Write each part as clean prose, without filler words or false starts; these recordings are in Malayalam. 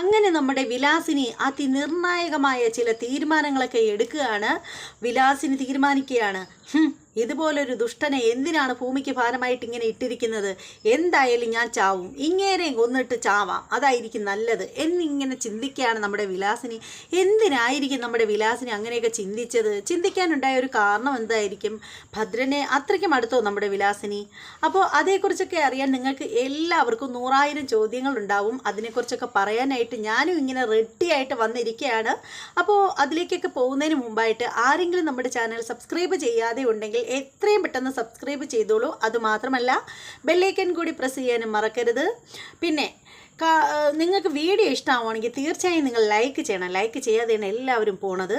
അങ്ങനെ നമ്മുടെ വിലാസിനി അതിനിർണായകമായ ചില തീരുമാനങ്ങളൊക്കെ എടുക്കുകയാണ്. വിലാസിനി തീരുമാനിക്കുകയാണ്, ഇതുപോലൊരു ദുഷ്ടനെ എന്തിനാണ് ഭൂമിക്ക് ഭാരമായിട്ട് ഇങ്ങനെ ഇട്ടിരിക്കുന്നത്? എന്തായാലും ഞാൻ ചാവും, ഇങ്ങേരെയും കൊന്നിട്ട് ചാവാം, അതായിരിക്കും നല്ലത് എന്നിങ്ങനെ ചിന്തിക്കുകയാണ് നമ്മുടെ വിലാസിനി. എന്തിനായിരിക്കും നമ്മുടെ വിലാസിനി അങ്ങനെയൊക്കെ ചിന്തിച്ചത്? ചിന്തിക്കാനുണ്ടായ ഒരു കാരണം എന്തായിരിക്കും? ഭദ്രനെ അത്രയ്ക്കും അടുത്തോ നമ്മുടെ വിലാസിനി? അപ്പോൾ അതേക്കുറിച്ചൊക്കെ അറിയാൻ നിങ്ങൾക്ക് എല്ലാവർക്കും 100,000 ചോദ്യങ്ങളുണ്ടാവും. അതിനെക്കുറിച്ചൊക്കെ പറയാനായിട്ട് ഞാനും ഇങ്ങനെ റെഡിയായിട്ട് വന്നിരിക്കുകയാണ്. അപ്പോൾ അതിലേക്കൊക്കെ പോകുന്നതിന് മുമ്പായിട്ട് ആരെങ്കിലും നമ്മുടെ ചാനൽ സബ്സ്ക്രൈബ് ചെയ്യാതെ ഉണ്ടെങ്കിൽ എത്രയും പെട്ടെന്ന് സബ്സ്ക്രൈബ് ചെയ്തോളൂ. അതുമാത്രമല്ല ബെല്ലൈക്കൻ കൂടി പ്രസ് ചെയ്യാനും മറക്കരുത്. പിന്നെ നിങ്ങൾക്ക് വീഡിയോ ഇഷ്ടമാവുകയാണെങ്കിൽ തീർച്ചയായും നിങ്ങൾ ലൈക്ക് ചെയ്യണം. ലൈക്ക് ചെയ്യാതെയാണ് എല്ലാവരും പോണത്.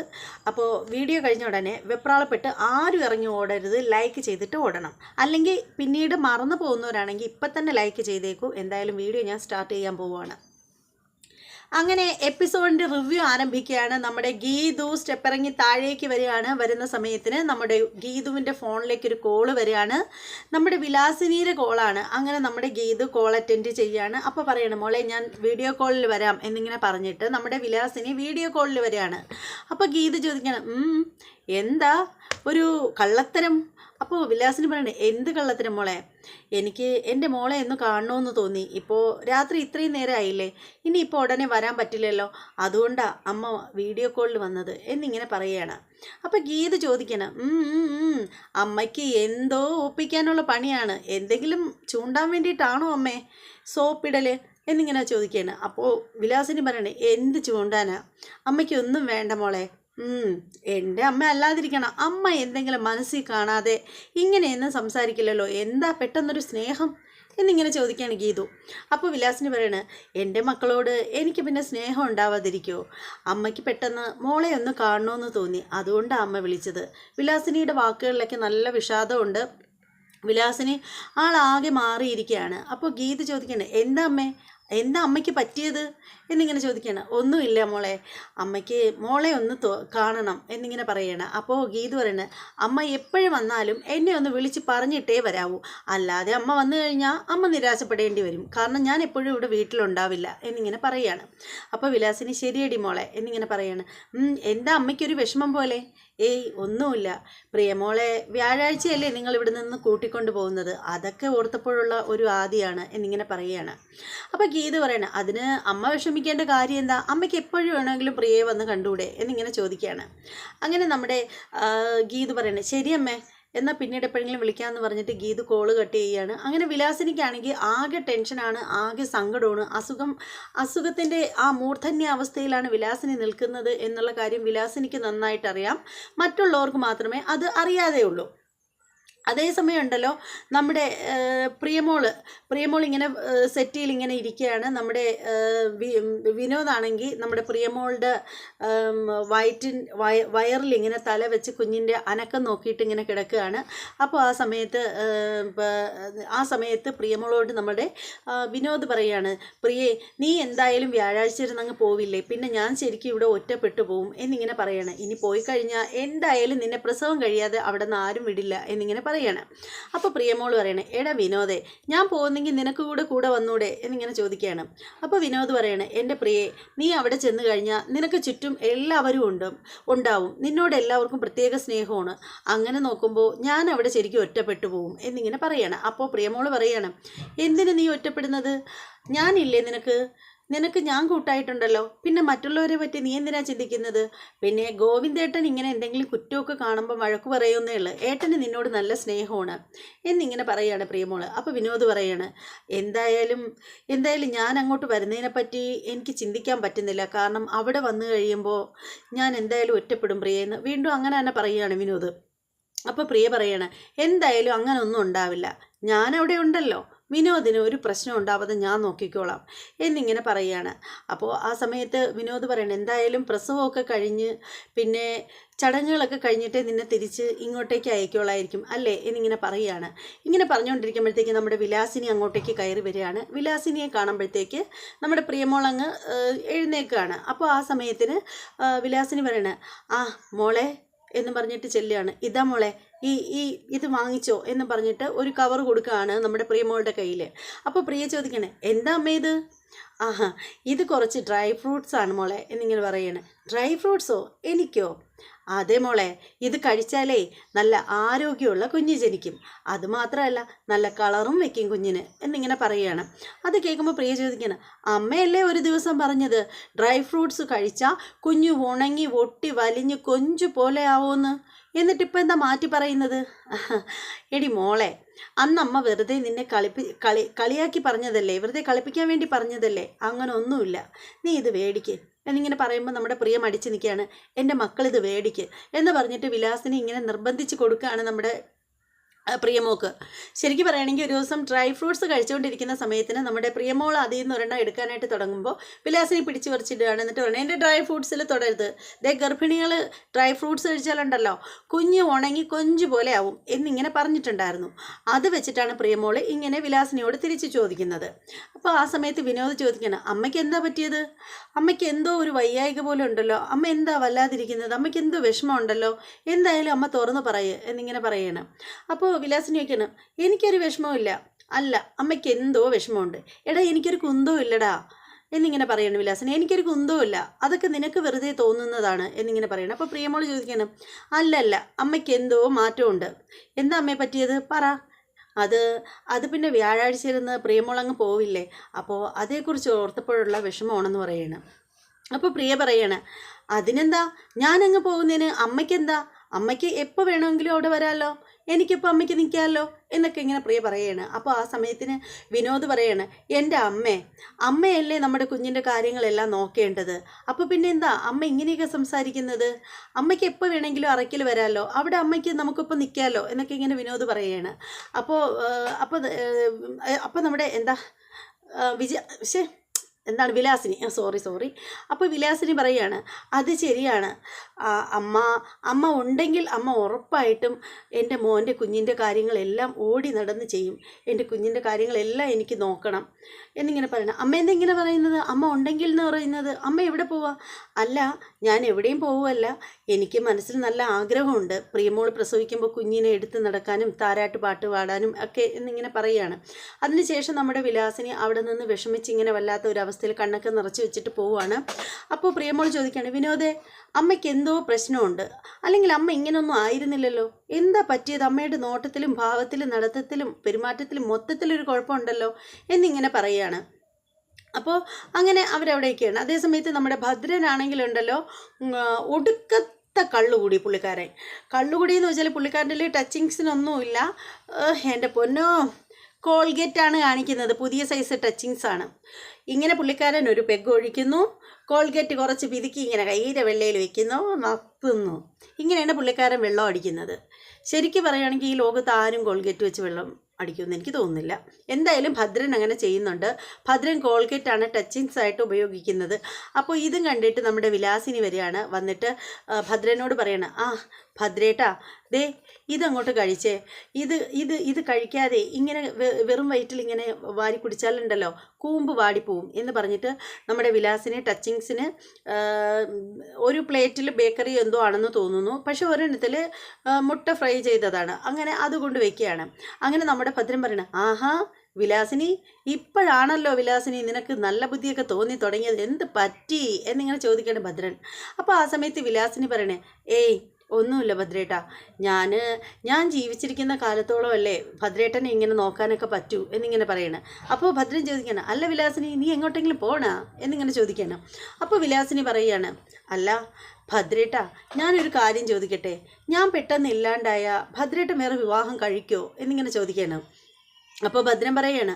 അപ്പോൾ വീഡിയോ കഴിഞ്ഞ ഉടനെ വെപ്രാളപ്പെട്ട് ആരും ഇറങ്ങി ഓടരുത്, ലൈക്ക് ചെയ്തിട്ട് ഓടണം. അല്ലെങ്കിൽ പിന്നീട് മറന്നു പോകുന്നവരാണെങ്കിൽ ഇപ്പം തന്നെ ലൈക്ക് ചെയ്തേക്കൂ. എന്തായാലും വീഡിയോ ഞാൻ സ്റ്റാർട്ട് ചെയ്യാൻ പോവുകയാണ്. അങ്ങനെ എപ്പിസോഡിൻ്റെ റിവ്യൂ ആരംഭിക്കുകയാണ്. നമ്മുടെ ഗീതു സ്റ്റെപ്പ് ഇറങ്ങി താഴേക്ക് വരികയാണ്. വരുന്ന സമയത്തിന് നമ്മുടെ ഗീതുവിൻ്റെ ഫോണിലേക്ക് ഒരു കോള് വരികയാണ്. നമ്മുടെ വിലാസിനിയുടെ കോളാണ്. അങ്ങനെ നമ്മുടെ ഗീതു കോൾ അറ്റൻഡ് ചെയ്യുകയാണ്. അപ്പോൾ പറയണം, മോളെ ഞാൻ വീഡിയോ കോളിൽ വരാം എന്നിങ്ങനെ പറഞ്ഞിട്ട് നമ്മുടെ വിലാസിനി വീഡിയോ കോളിൽ വരികയാണ്. അപ്പോൾ ഗീതു ചോദിക്കണം, എന്താ ഒരു കള്ളത്തരം? അപ്പോൾ വിലാസിനി പറയണേ, എന്ത് കള്ളത്തരം മോളെ? എനിക്ക് എൻ്റെ മോളെ ഒന്ന് കാണണമെന്ന് തോന്നി. ഇപ്പോൾ രാത്രി ഇത്രയും നേരം ആയില്ലേ, ഇനിയിപ്പോൾ ഉടനെ വരാൻ പറ്റില്ലല്ലോ, അതുകൊണ്ടാണ് അമ്മ വീഡിയോ കോളിൽ വന്നത് എന്നിങ്ങനെ പറയുകയാണ്. അപ്പോൾ ഗീത ചോദിക്കണം, അമ്മയ്ക്ക് എന്തോ ഒപ്പിക്കാനുള്ള പണിയാണ്, എന്തെങ്കിലും ചൂണ്ടാൻ വേണ്ടിയിട്ടാണോ അമ്മേ സോപ്പിടൽ എന്നിങ്ങനെ ചോദിക്കുകയാണ്. അപ്പോൾ വിലാസിനി പറയണേ, എന്ത് ചൂണ്ടാനാ? അമ്മയ്ക്ക് ഒന്നും വേണ്ട മോളെ. എൻ്റെ അമ്മ അല്ലാതിരിക്കണം, അമ്മ എന്തെങ്കിലും മനസ്സിൽ കാണാതെ ഇങ്ങനെയൊന്നും സംസാരിക്കില്ലല്ലോ, എന്താ പെട്ടെന്നൊരു സ്നേഹം എന്നിങ്ങനെ ചോദിക്കുകയാണ് ഗീതു. അപ്പോൾ വിലാസിനി പറയണേ, എൻ്റെ മക്കളോട് എനിക്ക് പിന്നെ സ്നേഹം ഉണ്ടാവാതിരിക്കുമോ? അമ്മയ്ക്ക് പെട്ടെന്ന് മോളെ ഒന്ന് കാണണമെന്ന് തോന്നി, അതുകൊണ്ടാണ് അമ്മ വിളിച്ചത്. വിലാസിനിയുടെ വാക്കുകളിലൊക്കെ നല്ല വിഷാദമുണ്ട്. വിലാസിനി ആളാകെ മാറിയിരിക്കുകയാണ്. അപ്പോൾ ഗീത ചോദിക്കണേ, എന്താ അമ്മയ്ക്ക് പറ്റിയത് എന്നിങ്ങനെ ചോദിക്കുകയാണ്. ഒന്നുമില്ല മോളെ, അമ്മയ്ക്ക് മോളെ ഒന്ന് കാണണം എന്നിങ്ങനെ പറയണം. അപ്പോൾ ഗീതു പറയണ, അമ്മ എപ്പോഴും വന്നാലും എന്നെ ഒന്ന് വിളിച്ച് പറഞ്ഞിട്ടേ വരാവൂ, അല്ലാതെ അമ്മ വന്നു കഴിഞ്ഞാൽ അമ്മ നിരാശപ്പെടേണ്ടി വരും, കാരണം ഞാൻ എപ്പോഴും ഇവിടെ വീട്ടിലുണ്ടാവില്ല എന്നിങ്ങനെ പറയുകയാണ്. അപ്പോൾ വിലാസിനി ശരിയടി മോളെ എന്നിങ്ങനെ പറയാണ്. എന്താ അമ്മയ്ക്കൊരു വിഷമം പോലെ? ഏയ് ഒന്നുമില്ല പ്രിയമോളെ, വ്യാഴാഴ്ചയല്ലേ നിങ്ങൾ ഇവിടെ നിന്ന് കൂട്ടിക്കൊണ്ട് പോകുന്നത്, അതൊക്കെ ഓർത്തപ്പോഴുള്ള ഒരു ആദിയാണ് എന്നിങ്ങനെ പറയുകയാണ്. അപ്പോൾ ഗീത പറയണം, അതിന് അമ്മ വിഷമിക്കേണ്ട കാര്യം എന്താ? അമ്മയ്ക്ക് എപ്പോഴും വേണമെങ്കിലും പ്രിയയെ വന്ന് കണ്ടുകൂടെ എന്നിങ്ങനെ ചോദിക്കുകയാണ്. അങ്ങനെ നമ്മുടെ ഗീത പറയണേ, ശരിയമ്മേ, എന്നാൽ പിന്നീട് എപ്പോഴെങ്കിലും വിളിക്കാമെന്ന് പറഞ്ഞിട്ട് ഗീതു കോള് കട്ട് ചെയ്യുകയാണ്. അങ്ങനെ വിലാസിനിക്കാണെങ്കിൽ ആകെ ടെൻഷനാണ്, ആകെ സങ്കടമാണ്. അസുഖത്തിൻ്റെ ആ മൂർധന്യ അവസ്ഥയിലാണ് വിലാസിനി നിൽക്കുന്നത് എന്നുള്ള കാര്യം വിലാസിനിക്ക് നന്നായിട്ടറിയാം. മറ്റുള്ളവർക്ക് മാത്രമേ അത് അറിയാതെ ഉള്ളൂ. അതേസമയം ഉണ്ടല്ലോ, നമ്മുടെ പ്രിയമോൾ ഇങ്ങനെ സെറ്റിയിൽ ഇങ്ങനെ ഇരിക്കുകയാണ്. നമ്മുടെ വിനോദാണെങ്കിൽ നമ്മുടെ പ്രിയമോളുടെ വയറിൽ ഇങ്ങനെ തല വെച്ച് കുഞ്ഞിൻ്റെ അനക്കം നോക്കിയിട്ട് ഇങ്ങനെ കിടക്കുകയാണ്. അപ്പോൾ ആ സമയത്ത് പ്രിയമോളോട് നമ്മുടെ വിനോദ് പറയുകയാണ്, പ്രിയേ, നീ എന്തായാലും വ്യാഴാഴ്ച ഇരുന്നങ്ങ് പോവില്ലേ, പിന്നെ ഞാൻ ശരിക്കും ഇവിടെ ഒറ്റപ്പെട്ടു പോവും എന്നിങ്ങനെ പറയണം. ഇനി പോയി കഴിഞ്ഞാൽ എന്തായാലും നിന്നെ പ്രസവം കഴിയാതെ അവിടെ നിന്ന് ആരും വിടില്ല എന്നിങ്ങനെ പറയാണ്. അപ്പോൾ പ്രിയമോൾ പറയണേ, എടാ വിനോദേ, ഞാൻ പോകുന്നെങ്കിൽ നിനക്ക് കൂടെ വന്നൂടെ എന്നിങ്ങനെ ചോദിക്കുകയാണ്. അപ്പോൾ വിനോദ് പറയണേ, എൻ്റെ പ്രിയെ, നീ അവിടെ ചെന്ന് കഴിഞ്ഞാൽ നിനക്ക് ചുറ്റും എല്ലാവരും ഉണ്ടാവും, നിന്നോട് എല്ലാവർക്കും പ്രത്യേക സ്നേഹമാണ്, അങ്ങനെ നോക്കുമ്പോൾ ഞാൻ അവിടെ ശരിക്കും ഒറ്റപ്പെട്ടു പോവും എന്നിങ്ങനെ പറയാണ്. അപ്പോൾ പ്രിയമോൾ പറയാണ്, എന്തിനു നീ ഒറ്റപ്പെടുന്നത്? ഞാനില്ലേ നിനക്ക് ഞാൻ കൂട്ടായിട്ടുണ്ടല്ലോ, പിന്നെ മറ്റുള്ളവരെ പറ്റി നീ എന്തിനാ ചിന്തിക്കുന്നത്? പിന്നെ ഗോവിന്ദേട്ടൻ ഇങ്ങനെ എന്തെങ്കിലും കുറ്റമൊക്കെ കാണുമ്പോൾ വഴക്ക് പറയുന്നേ ഉള്ളൂ, ഏട്ടന് നിന്നോട് നല്ല സ്നേഹമാണ് എന്നിങ്ങനെ പറയുകയാണ് പ്രിയമോള്. അപ്പോൾ വിനോദ് പറയാണ്, എന്തായാലും ഞാൻ അങ്ങോട്ട് വരുന്നതിനെപ്പറ്റി എനിക്ക് ചിന്തിക്കാൻ പറ്റുന്നില്ല, കാരണം അവിടെ വന്നു കഴിയുമ്പോൾ ഞാൻ എന്തായാലും ഒറ്റപ്പെടും പ്രിയെന്ന് വീണ്ടും അങ്ങനെ തന്നെ പറയുകയാണ് വിനോദ്. അപ്പോൾ പ്രിയ പറയാണ്, എന്തായാലും അങ്ങനെ ഒന്നും ഉണ്ടാവില്ല, ഞാനവിടെ ഉണ്ടല്ലോ, വിനോദിന് ഒരു പ്രശ്നം ഉണ്ടാവാതെ ഞാൻ നോക്കിക്കോളാം എന്നിങ്ങനെ പറയുകയാണ്. അപ്പോൾ ആ സമയത്ത് വിനോദ് പറയണം, എന്തായാലും പ്രസവമൊക്കെ കഴിഞ്ഞ് പിന്നെ ചടങ്ങുകളൊക്കെ കഴിഞ്ഞിട്ട് നിന്നെ തിരിച്ച് ഇങ്ങോട്ടേക്ക് അയക്കോളായിരിക്കും അല്ലേ എന്നിങ്ങനെ പറയുകയാണ്. ഇങ്ങനെ പറഞ്ഞുകൊണ്ടിരിക്കുമ്പോഴത്തേക്ക് നമ്മുടെ വിലാസിനി അങ്ങോട്ടേക്ക് കയറി വരികയാണ്. വിലാസിനിയെ കാണുമ്പോഴത്തേക്ക് നമ്മുടെ പ്രിയമോളങ്ങ് എഴുന്നേൽക്കുകയാണ്. അപ്പോൾ ആ സമയത്തിന് വിലാസിനി പറയണ, മോളെ എന്ന് പറഞ്ഞിട്ട് ചെല്ലുകയാണ്. ഇതാ മോളെ, ഇത് വാങ്ങിച്ചോ എന്ന് പറഞ്ഞിട്ട് ഒരു കവർ കൊടുക്കുകയാണ് നമ്മുടെ പ്രിയമോളുടെ കയ്യിൽ. അപ്പോൾ പ്രിയ ചോദിക്കണേ, എന്താ അമ്മ ഇത്? ആഹാ, ഇത് കുറച്ച് ഡ്രൈ ഫ്രൂട്ട്സ് ആണ് മോളെ എന്നിങ്ങനെ പറയണേ. ഡ്രൈ ഫ്രൂട്ട്സോ? എനിക്കോ? അതെ മോളെ, ഇത് കഴിച്ചാലേ നല്ല ആരോഗ്യമുള്ള കുഞ്ഞ് ജനിക്കും. അതുമാത്രമല്ല നല്ല കളറും വെക്കും കുഞ്ഞിന് എന്നിങ്ങനെ പറയുകയാണ്. അത് കേൾക്കുമ്പോൾ പ്രിയ ചോദിക്കണം, അമ്മയല്ലേ ഒരു ദിവസം പറഞ്ഞത് ഡ്രൈ ഫ്രൂട്ട്സ് കഴിച്ചാൽ കുഞ്ഞു ഉണങ്ങി ഒട്ടി വലിഞ്ഞ് കൊഞ്ചു പോലെ ആവുമെന്ന്? എന്നിട്ടിപ്പോൾ എന്താ മാറ്റി പറയുന്നത്? എടി മോളെ, അന്ന് അമ്മ വെറുതെ നിന്നെ കളിയാക്കി പറഞ്ഞതല്ലേ, വെറുതെ കളിപ്പിക്കാൻ വേണ്ടി പറഞ്ഞതല്ലേ, അങ്ങനെ ഒന്നുമില്ല. നീ ഇത് വേടിക്ക് എന്നിങ്ങനെ പറയുമ്പോൾ നമ്മുടെ പ്രിയ മടിച്ച് നിൽക്കുകയാണ്. എൻ്റെ മക്കളിത് വേടിക്ക് എന്ന് പറഞ്ഞിട്ട് വിലാസിനെ ഇങ്ങനെ നിർബന്ധിച്ച് കൊടുക്കുകയാണ് നമ്മുടെ പ്രിയമോക്ക്. ശരിക്കും പറയുകയാണെങ്കിൽ ഒരു ദിവസം ഡ്രൈ ഫ്രൂട്ട്സ് കഴിച്ചുകൊണ്ടിരിക്കുന്ന സമയത്തിന് നമ്മുടെ പ്രിയമോൾ അതിൽ നിന്ന് ഒരെണ്ണം എടുക്കാനായിട്ട് തുടങ്ങുമ്പോൾ വിലാസിനെ പിടിച്ച് പറിച്ചിടുകയാണ്. എന്നിട്ട് പറഞ്ഞു, എൻ്റെ ഡ്രൈ ഫ്രൂട്ട്സിൽ തൊടരുത്, ദേ ഗർഭിണികൾ ഡ്രൈ ഫ്രൂട്ട്സ് കഴിച്ചാലുണ്ടല്ലോ കുഞ്ഞ് ഉണങ്ങി കൊഞ്ചു പോലെ ആവും എന്നിങ്ങനെ പറഞ്ഞിട്ടുണ്ടായിരുന്നു. അത് വെച്ചിട്ടാണ് പ്രിയമോൾ ഇങ്ങനെ വിലാസിനിയോട് തിരിച്ച് ചോദിക്കുന്നത്. അപ്പോൾ ആ സമയത്ത് വിനോദ് ചോദിക്കണം, അമ്മയ്ക്ക് എന്താ പറ്റിയത്? അമ്മയ്ക്ക് എന്തോ ഒരു വയ്യായിക പോലെ ഉണ്ടല്ലോ, അമ്മ എന്താ വല്ലാതിരിക്കുന്നത്, അമ്മയ്ക്ക് എന്തോ വിഷമമുണ്ടല്ലോ, എന്തായാലും അമ്മ തുറന്നു പറയുക എന്നിങ്ങനെ പറയണം. അപ്പോൾ വിലാസിനി വയ്ക്കണം, എനിക്കൊരു വിഷമമില്ല. അല്ല, അമ്മയ്ക്ക് എന്തോ വിഷമമുണ്ട്. എടാ എനിക്കൊരു കുന്തവും ഇല്ലടാ എന്നിങ്ങനെ പറയണം വിലാസിനി. എനിക്കൊരു കുന്തവും ഇല്ല, അതൊക്കെ നിനക്ക് വെറുതെ തോന്നുന്നതാണ് എന്നിങ്ങനെ പറയണം. അപ്പോൾ പ്രിയമോൾ ചോദിക്കണം, അല്ലല്ല, അമ്മയ്ക്ക് എന്തോ മാറ്റമുണ്ട്. എന്താ അമ്മയെ പറ്റിയത് പറ. അത് പിന്നെ വ്യാഴാഴ്ചയിരുന്ന് പ്രിയമോൾ അങ്ങ് പോവില്ലേ, അപ്പോൾ അതേക്കുറിച്ച് ഓർത്തപ്പോഴുള്ള വിഷമമാണെന്ന് പറയണം. അപ്പോൾ പ്രിയ പറയണ, അതിനെന്താ, ഞാനങ്ങ് പോകുന്നതിന് അമ്മയ്ക്കെന്താ, അമ്മയ്ക്ക് എപ്പോൾ വേണമെങ്കിലും അവിടെ വരാമല്ലോ, എനിക്കിപ്പോൾ അമ്മയ്ക്ക് നിൽക്കാമല്ലോ എന്നൊക്കെ ഇങ്ങനെ പ്രിയ പറയാണ്. അപ്പോൾ ആ സമയത്തിന് വിനോദ് പറയാണ്, എൻ്റെ അമ്മയല്ലേ നമ്മുടെ കുഞ്ഞിൻ്റെ കാര്യങ്ങളെല്ലാം നോക്കേണ്ടത്, അപ്പോൾ പിന്നെ എന്താ അമ്മ ഇങ്ങനെയൊക്കെ സംസാരിക്കുന്നത്, അമ്മയ്ക്ക് എപ്പോൾ വേണമെങ്കിലും അറയ്ക്കൽ വരാമല്ലോ, അവിടെ അമ്മയ്ക്ക് നമുക്കിപ്പോൾ നിൽക്കാമല്ലോ എന്നൊക്കെ ഇങ്ങനെ വിനോദ് പറയുകയാണ്. അപ്പോൾ നമ്മുടെ എന്താ എന്താണ് വിലാസിനി, സോറി. അപ്പോൾ വിലാസിനി പറയാണ്, അത് ശരിയാണ്, അമ്മ ഉണ്ടെങ്കിൽ അമ്മ ഉറപ്പായിട്ടും എൻ്റെ മോൻ്റെ കുഞ്ഞിൻ്റെ കാര്യങ്ങളെല്ലാം ഓടി നടന്ന് ചെയ്യും, എൻ്റെ കുഞ്ഞിൻ്റെ കാര്യങ്ങളെല്ലാം എനിക്ക് നോക്കണം എന്നിങ്ങനെ പറയണം. അമ്മ എന്തെങ്ങനെ പറയുന്നത്, അമ്മ ഉണ്ടെങ്കിൽ എന്ന് പറയുന്നത്? അമ്മ എവിടെ പോവാ? അല്ല, ഞാൻ എവിടെയും പോവുമല്ല, എനിക്ക് മനസ്സിൽ നല്ല ആഗ്രഹമുണ്ട് പ്രിയമോൾ പ്രസവിക്കുമ്പോൾ കുഞ്ഞിനെ എടുത്ത് നടക്കാനും താരാട്ട് പാട്ട് പാടാനും ഒക്കെ എന്നിങ്ങനെ പറയുകയാണ്. അതിനുശേഷം നമ്മുടെ വിലാസിനി അവിടെ നിന്ന് വിഷമിച്ച് ഇങ്ങനെ വല്ലാത്ത ഒരു അവസ്ഥയിൽ കണ്ണൊക്കെ നിറച്ച് വെച്ചിട്ട് പോവുകയാണ്. അപ്പോൾ പ്രിയമോൾ ചോദിക്കുകയാണ്, വിനോദേ, അമ്മയ്ക്ക് എന്തോ പ്രശ്നമുണ്ട്, അല്ലെങ്കിൽ അമ്മ ഇങ്ങനെയൊന്നും ആയിരുന്നില്ലല്ലോ, എന്താ പറ്റിയത്? അമ്മയുടെ നോട്ടത്തിലും ഭാവത്തിലും നടത്തത്തിലും പെരുമാറ്റത്തിലും മൊത്തത്തിലൊരു കുഴപ്പമുണ്ടല്ലോ എന്നിങ്ങനെ പറയുകയാണ്. അപ്പോൾ അങ്ങനെ അവരവിടേക്കാണ്. അതേസമയത്ത് നമ്മുടെ ഭദ്രനാണെങ്കിലുണ്ടല്ലോ ഒടുക്കത്തെ കള്ളുകൂടി പുള്ളിക്കാരൻ. കള്ളുകൂടി എന്ന് വെച്ചാൽ പുള്ളിക്കാരൻ്റെ ടച്ചിങ്സിനൊന്നുമില്ല. എൻ്റെ പൊന്നോ, കോൾഗേറ്റാണ് കാണിക്കുന്നത്, പുതിയ സൈസ് ടച്ചിങ്സാണ്. ഇങ്ങനെ പുള്ളിക്കാരൻ ഒരു പെഗ് ഒഴിക്കുന്നു, കോൾഗേറ്റ് കുറച്ച് പിതുക്കി ഇങ്ങനെ കയ്യിലെ വെള്ളയിൽ വെക്കുന്നു, നത്തുന്നു. ഇങ്ങനെയാണ് പുള്ളിക്കാരൻ വെള്ളം അടിക്കുന്നത്. ശരിക്കും പറയുകയാണെങ്കിൽ ഈ ലോകത്ത് ആരും കോൾഗേറ്റ് വെച്ച് വെള്ളം അടിക്കുമെന്ന് എനിക്ക് തോന്നുന്നില്ല. എന്തായാലും ഭദ്രൻ അങ്ങനെ ചെയ്യുന്നുണ്ട്. ഭദ്രൻ കോൾഗേറ്റാണ് ടച്ചിങ്സ് ആയിട്ട് ഉപയോഗിക്കുന്നത്. അപ്പോൾ ഇതും കണ്ടിട്ട് നമ്മുടെ വിലാസിനി വരികയാണ്. ഭദ്രനോട് പറയണം, ഭദ്രേട്ടാ, ദേ ഇതങ്ങോട്ട് കഴിച്ചേ, ഇത് കഴിക്കാതെ ഇങ്ങനെ വെറും വയറ്റിൽ ഇങ്ങനെ വാരി കുടിച്ചാലുണ്ടല്ലോ കൂമ്പ് വാടിപ്പോവും എന്ന് പറഞ്ഞിട്ട് നമ്മുടെ വിലാസിനെ ടച്ചിങ്സിന് ഒരു പ്ലേറ്റിൽ ബേക്കറി എന്തോ ആണെന്ന് തോന്നുന്നു, പക്ഷെ ഒരെണ്ണത്തിൽ മുട്ട ഫ്രൈ ചെയ്തതാണ്, അങ്ങനെ അതുകൊണ്ട് വയ്ക്കുകയാണ്. അങ്ങനെ നമ്മുടെ ഭദ്രൻ പറയണം, വിലാസിനി, ഇപ്പോഴാണല്ലോ വിലാസിനി നിനക്ക് നല്ല ബുദ്ധിയൊക്കെ തോന്നി തുടങ്ങിയത്, എന്ത് പറ്റി എന്നിങ്ങനെ ചോദിക്കുകയാണ് ഭദ്രൻ. അപ്പോൾ ആ സമയത്ത് വിലാസിനി പറയണേ, ഒന്നുമില്ല ഭദ്രേട്ടാ, ഞാൻ ജീവിച്ചിരിക്കുന്ന കാലത്തോളം അല്ലേ ഭദ്രേട്ടനെ ഇങ്ങനെ നോക്കാനൊക്കെ പറ്റൂ എന്നിങ്ങനെ പറയണം. അപ്പോൾ ഭദ്രൻ ചോദിക്കണം, അല്ല വിലാസിനി, നീ എങ്ങോട്ടെങ്കിലും പോണാ എന്നിങ്ങനെ ചോദിക്കണം. അപ്പോൾ വിലാസിനി പറയുകയാണ്, അല്ല ഭദ്രേട്ടാ, ഞാനൊരു കാര്യം ചോദിക്കട്ടെ, ഞാൻ പെട്ടെന്ന് ഇല്ലാണ്ടായ ഭദ്രേട്ടൻ വേറെ വിവാഹം കഴിക്കുമോ എന്നിങ്ങനെ ചോദിക്കണം. അപ്പോൾ ഭദ്രൻ പറയാണ്,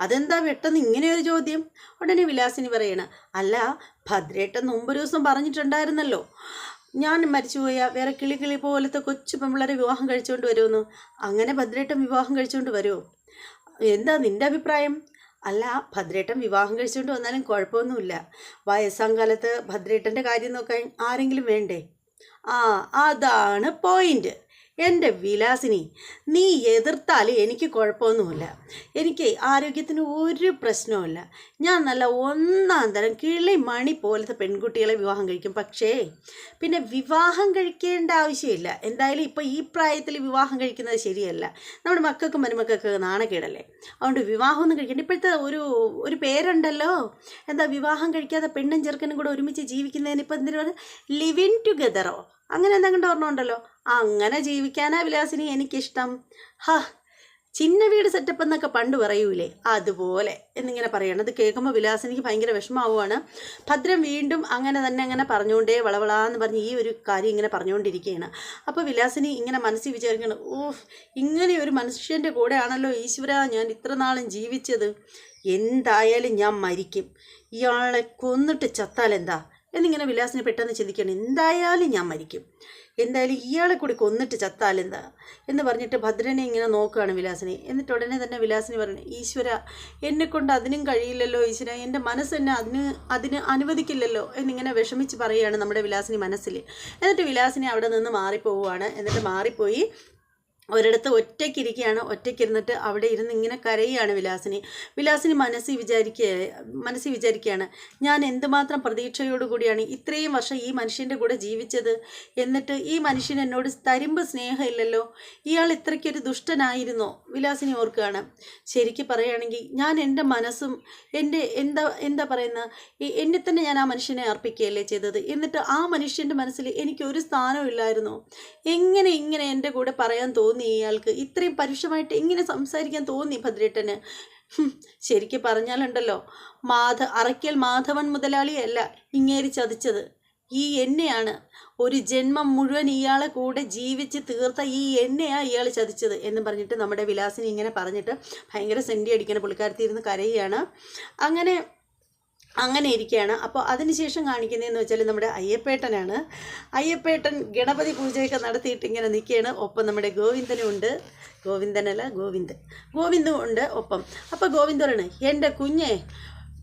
അതെന്താ പെട്ടെന്ന് ഇങ്ങനെയൊരു ചോദ്യം? ഉടനെ വിലാസിനി പറയണം, അല്ല ഭദ്രേട്ടൻ മുമ്പൊരു ദിവസം പറഞ്ഞിട്ടുണ്ടായിരുന്നല്ലോ, ഞാൻ മരിച്ചുപോയ വേറെ കിളി പോലത്തെ കൊച്ചു പെമ്പിള്ളേരെ വിവാഹം കഴിച്ചുകൊണ്ട് വരുമെന്ന്. അങ്ങനെ ഭദ്രേട്ടൻ വിവാഹം കഴിച്ചുകൊണ്ട് വരുമോ? എന്താ നിൻ്റെ അഭിപ്രായം? അല്ല, ഭദ്രേട്ടൻ വിവാഹം കഴിച്ചുകൊണ്ട് വന്നാലും കുഴപ്പമൊന്നുമില്ല, വയസ്സാം കാലത്ത് ഭദ്രേട്ടൻ്റെ കാര്യം നോക്കാൻ ആരെങ്കിലും വേണ്ടേ? അതാണ് പോയിന്റ്. എൻ്റെ വിലാസിനി, നീ എതിർത്താൽ എനിക്ക് കുഴപ്പമൊന്നുമില്ല. എനിക്ക് ആരോഗ്യത്തിന് ഒരു പ്രശ്നവുമില്ല. ഞാൻ നല്ല ഒന്നാം തരം കിളി മണി പോലത്തെ പെൺകുട്ടികളെ വിവാഹം കഴിക്കും. പക്ഷേ പിന്നെ വിവാഹം കഴിക്കേണ്ട ആവശ്യമില്ല. എന്തായാലും ഇപ്പോൾ ഈ പ്രായത്തിൽ വിവാഹം കഴിക്കുന്നത് ശരിയല്ല. നമ്മുടെ മക്കൾക്കും മരുമക്കൾക്ക് നാണക്കേടല്ലേ. അതുകൊണ്ട് വിവാഹമൊന്നും കഴിക്കേണ്ട. ഇപ്പോഴത്തെ ഒരു പേരുണ്ടല്ലോ, എന്താ വിവാഹം കഴിക്കാതെ പെണ്ണും ചെറുക്കനും കൂടെ ഒരുമിച്ച് ജീവിക്കുന്നതിന് ഇപ്പം എന്തിനാണ് ലിവ് ഇൻ ടുഗെദറോ അങ്ങനെ എന്തെങ്കിലും ഓർമ്മയുണ്ടല്ലോ. അങ്ങനെ ജീവിക്കാനാ വിലാസിനി എനിക്കിഷ്ടം. ചിന്ന വീട് സെറ്റപ്പ് എന്നൊക്കെ പണ്ട് പറയൂലേ, അതുപോലെ എന്നിങ്ങനെ പറയണം. അത് കേൾക്കുമ്പോൾ വിലാസിനിക്ക് ഭയങ്കര വിഷമാവുകയാണ്. ഭദ്രൻ വീണ്ടും അങ്ങനെ പറഞ്ഞുകൊണ്ടേ വളവളാന്ന് പറഞ്ഞ് ഈ ഒരു കാര്യം ഇങ്ങനെ പറഞ്ഞുകൊണ്ടിരിക്കുകയാണ്. അപ്പോൾ വിലാസിനി ഇങ്ങനെ മനസ്സിൽ വിചാരിക്കണം, ഇങ്ങനെ ഒരു മനുഷ്യൻ്റെ കൂടെയാണല്ലോ ഈശ്വര ഞാൻ ഇത്ര നാളും ജീവിച്ചത്. എന്തായാലും ഞാൻ മരിക്കും, ഇയാളെ കൊന്നിട്ട് ചത്താലെന്താ എന്നിങ്ങനെ വിലാസിനി പെട്ടെന്ന് ചിന്തിക്കണം. എന്തായാലും ഞാൻ മരിക്കും, എന്തായാലും ഇയാളെ കൂടി കൊന്നിട്ട് ചത്താലെന്താ എന്ന് പറഞ്ഞിട്ട് ഭദ്രനെ ഇങ്ങനെ നോക്കുകയാണ് വിലാസിനി. എന്നിട്ട് ഉടനെ തന്നെ വിലാസിനി പറഞ്ഞു, ഈശ്വര എന്നെക്കൊണ്ട് അതിനും കഴിയില്ലല്ലോ ഈശ്വര, എൻ്റെ മനസ്സെന്നെ അതിന് അനുവദിക്കില്ലല്ലോ എന്നിങ്ങനെ വിഷമിച്ച് പറയുകയാണ് നമ്മുടെ വിലാസിനി മനസ്സിൽ. എന്നിട്ട് വിലാസിനി അവിടെ നിന്ന് മാറിപ്പോവുകയാണ്. എന്നിട്ട് മാറിപ്പോയി ഒരിടത്ത് ഒറ്റയ്ക്കിരിക്കുകയാണ്. ഒറ്റയ്ക്കിരുന്നിട്ട് അവിടെ ഇരുന്ന് ഇങ്ങനെ കരയുകയാണ് വിലാസിനി മനസ്സിൽ വിചാരിക്കുകയാണ്, ഞാൻ എന്തുമാത്രം പ്രതീക്ഷയോടുകൂടിയാണ് ഇത്രയും വർഷം ഈ മനുഷ്യൻ്റെ കൂടെ ജീവിച്ചത്. എന്നിട്ട് ഈ മനുഷ്യൻ എന്നോട് തരുമ്പ് സ്നേഹമില്ലല്ലോ. ഇയാൾ ഇത്രയ്ക്കൊരു ദുഷ്ടനായിരുന്നോ വിലാസിനി ഓർക്കുകയാണ്. ശരിക്കും പറയുകയാണെങ്കിൽ ഞാൻ എൻ്റെ മനസ്സും എൻ്റെ എന്താ പറയുന്നത്, എന്നെ തന്നെ ഞാൻ ആ മനുഷ്യനെ അർപ്പിക്കുകയല്ലേ ചെയ്തത്. എന്നിട്ട് ആ മനുഷ്യൻ്റെ മനസ്സിൽ എനിക്കൊരു സ്ഥാനവും ഇല്ലായിരുന്നോ. എങ്ങനെ ഇങ്ങനെ എൻ്റെ കൂടെ പറയാൻ തോന്നി ഇയാൾക്ക്, ഇത്രയും പരുഷമായിട്ട് എങ്ങനെ സംസാരിക്കാൻ തോന്നി ഭദ്രേട്ടന്. ശരിക്കും പറഞ്ഞാലുണ്ടല്ലോ, അറയ്ക്കൽ മാധവൻ മുതലാളിയല്ല ഇങ്ങേരി ചതിച്ചത്, ഈ എന്നെയാണ്. ഒരു ജന്മം മുഴുവൻ ഇയാളെ കൂടെ ജീവിച്ച് തീർത്ത ഈ എന്നെയാണ് ഇയാൾ ചതിച്ചത് എന്ന് പറഞ്ഞിട്ട് നമ്മുടെ വിലാസിനി ഇങ്ങനെ പറഞ്ഞിട്ട് ഭയങ്കര സെൻറ്റി അടിക്കുന്ന പുള്ളിക്കാരത്തി ഇരുന്ന് കരയുകയാണ്. അങ്ങനെ ഇരിക്കുകയാണ്. അപ്പോൾ അതിനുശേഷം കാണിക്കുന്നതെന്ന് വെച്ചാൽ നമ്മുടെ അയ്യപ്പേട്ടനാണ്. അയ്യപ്പേട്ടൻ ഗണപതി പൂജയൊക്കെ നടത്തിയിട്ട് ഇങ്ങനെ നിൽക്കുകയാണ്. ഒപ്പം നമ്മുടെ ഗോവിന്ദും ഉണ്ട് ഒപ്പം. അപ്പോൾ ഗോവിന്ദ് പറയാണ്, എൻ്റെ കുഞ്ഞെ